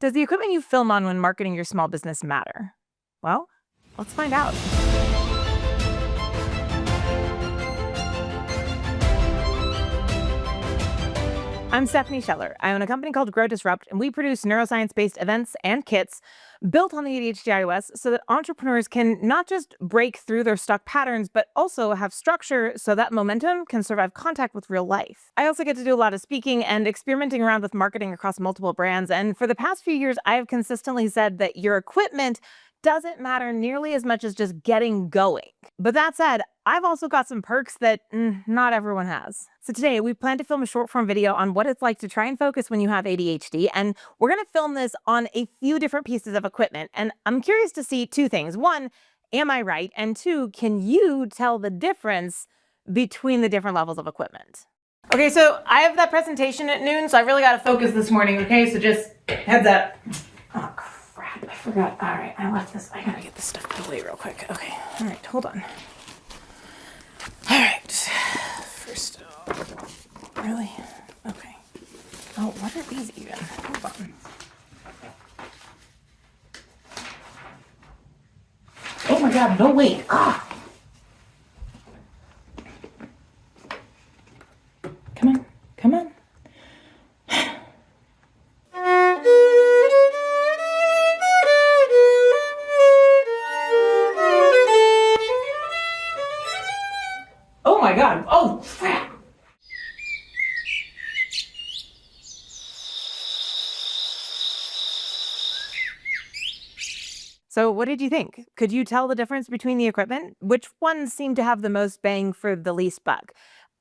Does the equipment you film on when marketing your small business matter? Well, let's find out. I'm Stephanie Scheller. I own a company called Grow Disrupt, and we produce neuroscience-based events and kits built on the ADHD iOS so that entrepreneurs can not just break through their stuck patterns, but also have structure so that momentum can survive contact with real life. I also get to do a lot of speaking and experimenting around with marketing across multiple brands, and for the past few years, I have consistently said that your equipment doesn't matter nearly as much as just getting going. But that said, I've also got some perks that not everyone has. So today we plan to film a short form video on what it's like to try and focus when you have ADHD. And we're going to film this on a few different pieces of equipment. And I'm curious to see two things. One, am I right? And two, can you tell the difference between the different levels of equipment? Okay, so I have that presentation at noon, so I really got to focus this morning. Okay, so just heads up. Oh, crap, I forgot. All right, I left this. I gotta get this stuff put away real quick. Okay, all right, hold on. All right, first, really? Okay. Oh, what are these even? Hold on. Oh my God, no, wait. Ah! Come on, come on. Oh my God. Oh, crap. So what did you think? Could you tell the difference between the equipment? Which ones seem to have the most bang for the least buck?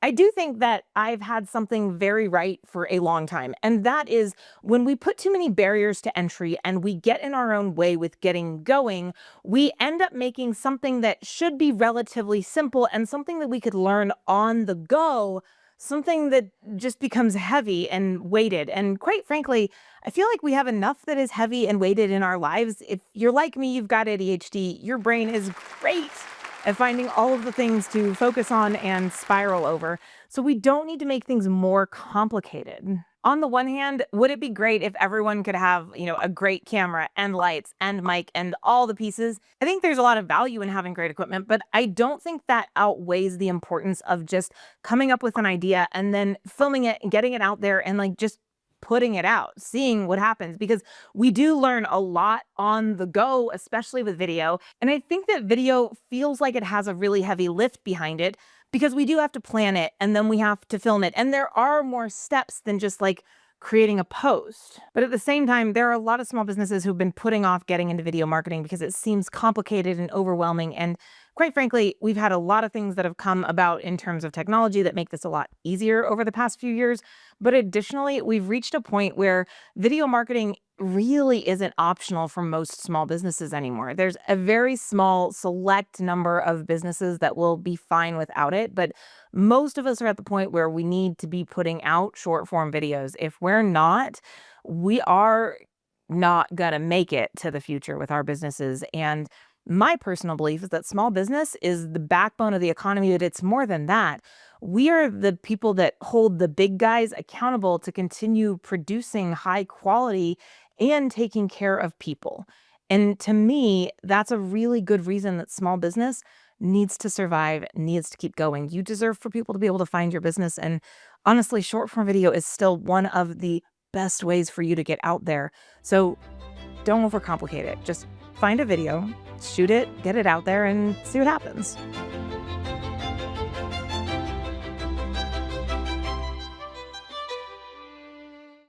I do think that I've had something very right for a long time, and that is when we put too many barriers to entry and we get in our own way with getting going, we end up making something that should be relatively simple and something that we could learn on the go, something that just becomes heavy and weighted. And quite frankly, I feel like we have enough that is heavy and weighted in our lives. If you're like me, you've got ADHD, your brain is great at finding all of the things to focus on and spiral over. So we don't need to make things more complicated. On the one hand, would it be great if everyone could have, a great camera and lights and mic and all the pieces? I think there's a lot of value in having great equipment, but I don't think that outweighs the importance of just coming up with an idea and then filming it and getting it out there and just putting it out, seeing what happens, because we do learn a lot on the go, especially with video. And I think that video feels like it has a really heavy lift behind it because we do have to plan it and then we have to film it. And there are more steps than just creating a post. But at the same time, there are a lot of small businesses who've been putting off getting into video marketing because it seems complicated and overwhelming. And quite frankly, we've had a lot of things that have come about in terms of technology that make this a lot easier over the past few years. But additionally, we've reached a point where video marketing really isn't optional for most small businesses anymore. There's a very small, select number of businesses that will be fine without it. But most of us are at the point where we need to be putting out short form videos. If we're not, we are not going to make it to the future with our businesses. And my personal belief is that small business is the backbone of the economy, but it's more than that. We are the people that hold the big guys accountable to continue producing high quality and taking care of people. And to me, that's a really good reason that small business needs to survive, needs to keep going. You deserve for people to be able to find your business. And honestly, short form video is still one of the best ways for you to get out there. So don't overcomplicate it. Just find a video, shoot it, get it out there, and see what happens.